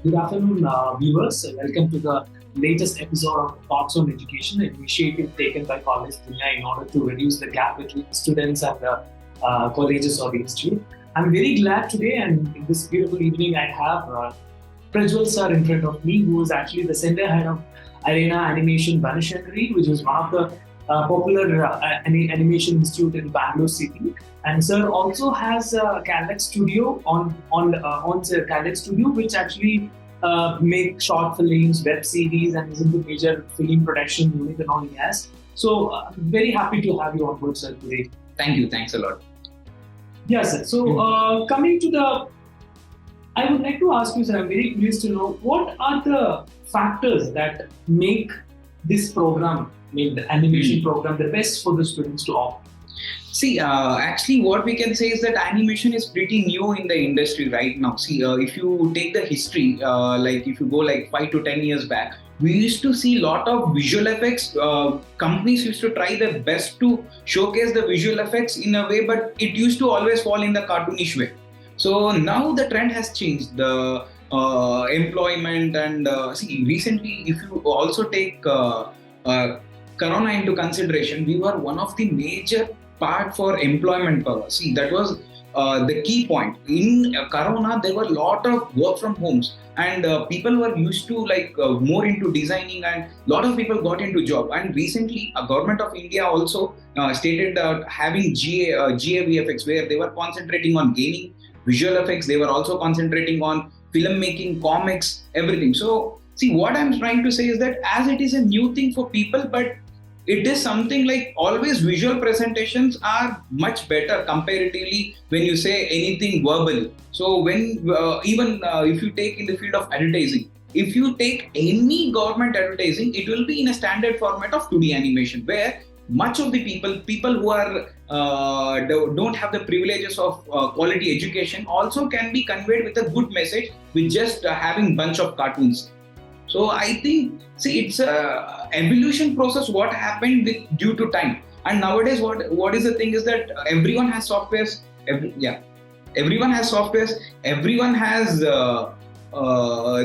Good afternoon, viewers. Welcome to the latest episode of Thoughts on Education, an initiative taken by College Dunia in order to reduce the gap between students and the colleges or the institute. I'm very glad today, and in this beautiful evening, I have PRAJWAL sir in front of me, who is actually the center head of Arena Animation Banashankari, which is one of the popular animation institute in Bangalore city. And sir also has a Caldex studio on Caldex studio, which actually make short films, web series, and is into major film production unit and all he has. So very happy to have you on board, sir, today. Thank you. Thanks a lot. Yes, sir. So coming to the, I would like to ask you, sir, I'm very curious to know what are the factors that make this program, the animation program, the best for the students to opt? See, actually, what we can say is that animation is pretty new in the industry right now. See, if you take the history, like if you go like 5 to 10 years back, we used to see a lot of visual effects. Companies used to try their best to showcase the visual effects in a way, but it used to always fall in the cartoonish way. So now the trend has changed. The employment and see, recently, if you also take Corona into consideration, we were one of the major part for employment power. See, that was the key point. In Corona, there were a lot of work from homes, and people were used to more into designing, and a lot of people got into job. And recently, a government of India also stated that having GAVFX, where they were concentrating on gaining visual effects. They were also concentrating on filmmaking, comics, everything. So, see, what I'm trying to say is that as it is a new thing for people, but it is something like always visual presentations are much better comparatively when you say anything verbally. So when even if you take in the field of advertising, if you take any government advertising, it will be in a standard format of 2D animation, where much of the people who are don't have the privileges of quality education also can be conveyed with a good message with just having bunch of cartoons. So I think, see, it's a evolution process what happened with due to time. And nowadays, what is the thing is that everyone has softwares. Everyone has softwares. Everyone has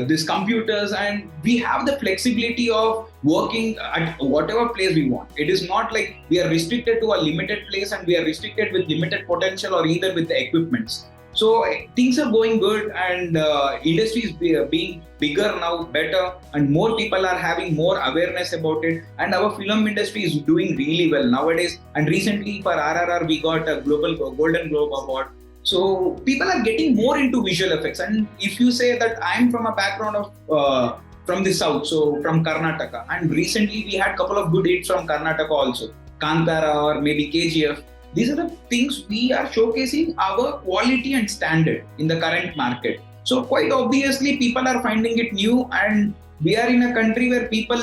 these computers, and we have the flexibility of working at whatever place we want. It is not like we are restricted to a limited place and we are restricted with limited potential or either with the equipments. So things are going good, and industry is being bigger now, better, and more people are having more awareness about it. And our film industry is doing really well nowadays. And recently for RRR, we got a global Golden Globe Award. So people are getting more into visual effects. And if you say that I'm from a background of from the south, so from Karnataka, and recently we had a couple of good hits from Karnataka also, Kantara or maybe KGF. These are the things we are showcasing our quality and standard in the current market. So quite obviously people are finding it new, and we are in a country where people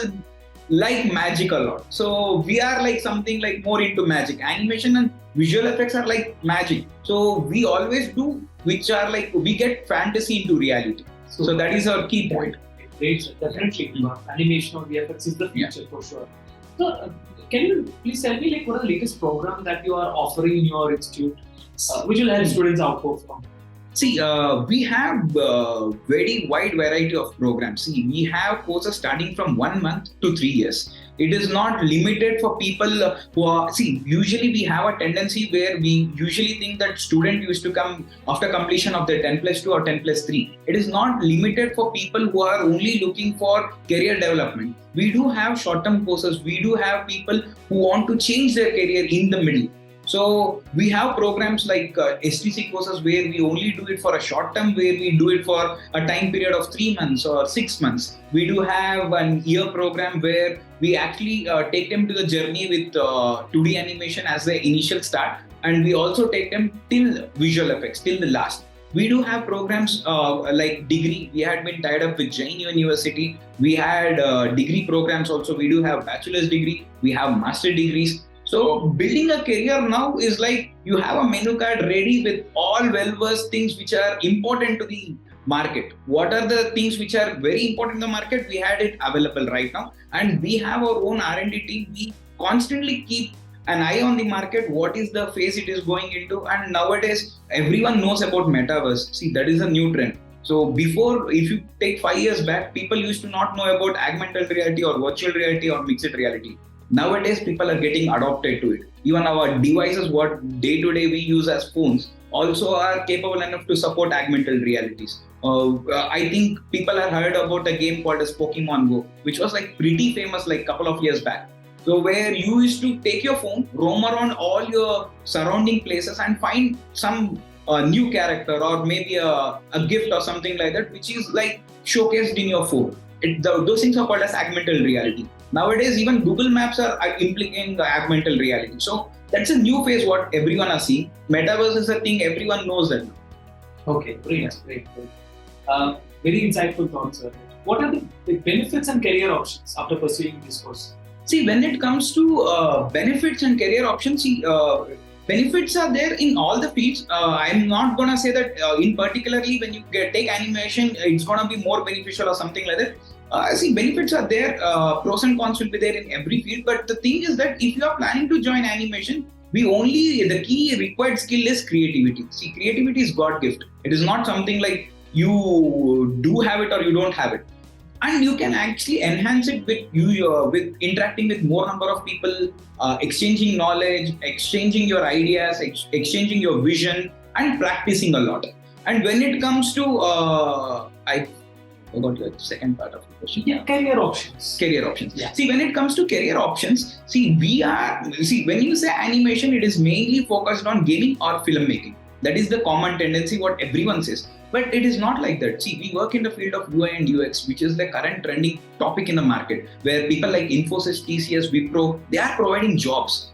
like magic a lot. So we are like something like more into magic. Animation and visual effects are like magic. So we always do, which are like, we get fantasy into reality. So that is our key point. Great, definitely. Animation or VFX is the future for sure. So, can you please tell me what are the latest program that you are offering in your institute, which will help students output from? See, we have a very wide variety of programs. See, we have courses starting from 1 month to 3 years. It is not limited for people who are, see, usually we have a tendency where we usually think that student used to come after completion of their 10+2 or 10+3. It is not limited for people who are only looking for career development. We do have short-term courses. We do have people who want to change their career in the middle. So we have programs like STC courses where we only do it for a short term, where we do it for a time period of 3 months or 6 months. We do have an year program where we actually take them to the journey with 2D animation as the initial start, and we also take them till visual effects, till the last. We do have programs like degree. We had been tied up with Jain University. We had degree programs also. We do have bachelor's degree. We have master degrees. So building a career now is like you have a menu card ready with all well-versed things which are important to the market. What are the things which are very important in the market? We had it available right now, and we have our own R&D team. We constantly keep an eye on the market, what is the phase it is going into, and nowadays everyone knows about metaverse. See, that is a new trend. So before, if you take 5 years back, people used to not know about augmented reality or virtual reality or mixed reality. Nowadays, people are getting adopted to it. Even our devices, what day to day we use as phones, also are capable enough to support augmented realities. I think people have heard about a game called as Pokemon Go, which was like pretty famous like couple of years back. So where you used to take your phone, roam around all your surrounding places and find some new character or maybe a gift or something like that, which is like showcased in your phone. Those things are called as augmented reality. Nowadays, even Google Maps are implementing the augmented reality. So that's a new phase what everyone are seeing. Metaverse is a thing everyone knows that. Okay, great. Very insightful thoughts, sir. What are the benefits and career options after pursuing this course? See, when it comes to benefits and career options, benefits are there in all the fields. I'm not gonna say that in particularly when you take animation, it's gonna be more beneficial or something like that. Benefits are there. Pros and cons will be there in every field. But the thing is that if you are planning to join animation, the key required skill is creativity. See, creativity is God gift. It is not something like you do have it or you don't have it. And you can actually enhance it with interacting with more number of people, exchanging knowledge, exchanging your ideas, exchanging your vision, and practicing a lot. And when it comes to, I forgot the second part of the question. Yeah, career options. Career options. Yeah. See, when it comes to career options, when you say animation, it is mainly focused on gaming or filmmaking. That is the common tendency what everyone says. But it is not like that. See, we work in the field of UI and UX, which is the current trending topic in the market, where people like Infosys, TCS, Wipro, they are providing jobs.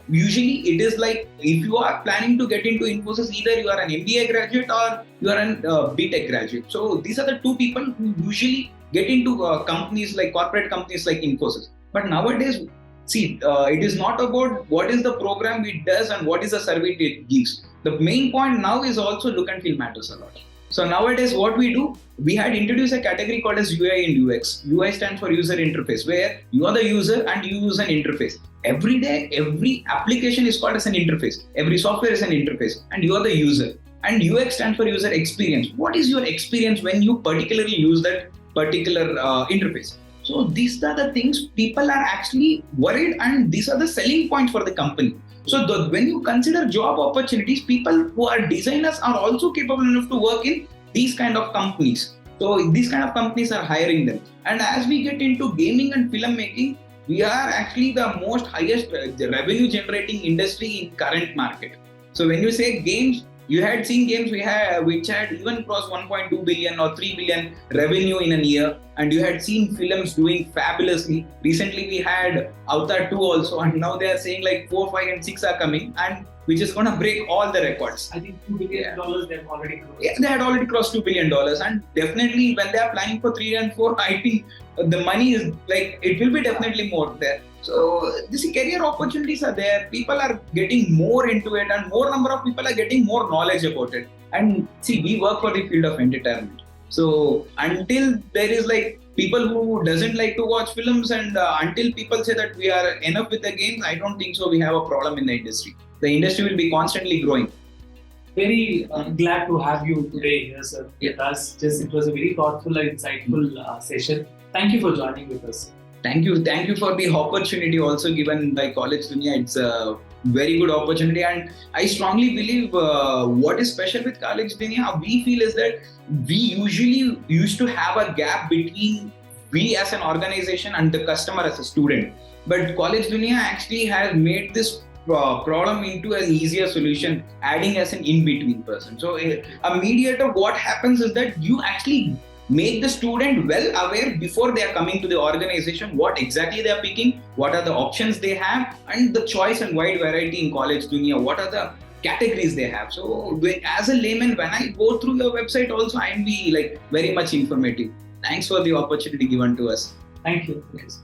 Usually it is like, if you are planning to get into Infosys, either you are an MBA graduate or you are an BTech graduate. So these are the two people who usually get into companies like corporate companies like Infosys. But nowadays, it is not about what is the program it does and what is the service it gives. The main point now is also look and feel matters a lot. So nowadays what we do, we had introduced a category called as UI and UX. UI stands for user interface, where you are the user and you use an interface. Every day, every application is called as an interface. Every software is an interface and you are the user. And UX stands for user experience. What is your experience when you particularly use that particular interface? So these are the things people are actually worried, and these are the selling points for the company. So when you consider job opportunities, people who are designers are also capable enough to work in these kind of companies. So these kind of companies are hiring them. And as we get into gaming and filmmaking, we are actually the most highest revenue generating industry in current market. So when you say games, you had seen games which had even crossed 1.2 billion or 3 billion revenue in a year, and you had seen films doing fabulously. Recently we had Avatar 2 also, and now they are saying like 4, 5 and 6 are coming, and which is going to break all the records. I think $2 billion they've already crossed. Yeah, they had already crossed $2 billion, and definitely when they are planning for 3 and 4, I think the money is like, it will be definitely more there. So these career opportunities are there. People are getting more into it, and more number of people are getting more knowledge about it. And see, we work for the field of entertainment. So until there is like people who doesn't like to watch films, and until people say that we are enough with the games, I don't think so we have a problem in the industry. The industry will be constantly growing. Very glad to have you today here, sir. With us. It was a very thoughtful and insightful session. Thank you for joining with us. Thank you for the opportunity also given by College Dunia. It's a very good opportunity, and I strongly believe what is special with College Dunia, we feel is that we usually used to have a gap between we as an organization and the customer as a student. But College Dunia actually has made this problem into an easier solution, adding as an in-between person. So a mediator, what happens is that you actually make the student well aware before they are coming to the organization, what exactly they are picking, what are the options they have, and the choice and wide variety in College Dunia, what are the categories they have. So as a layman, when I go through your website also, I am be like very much informative. Thanks for the opportunity given to us. Thank you. Yes.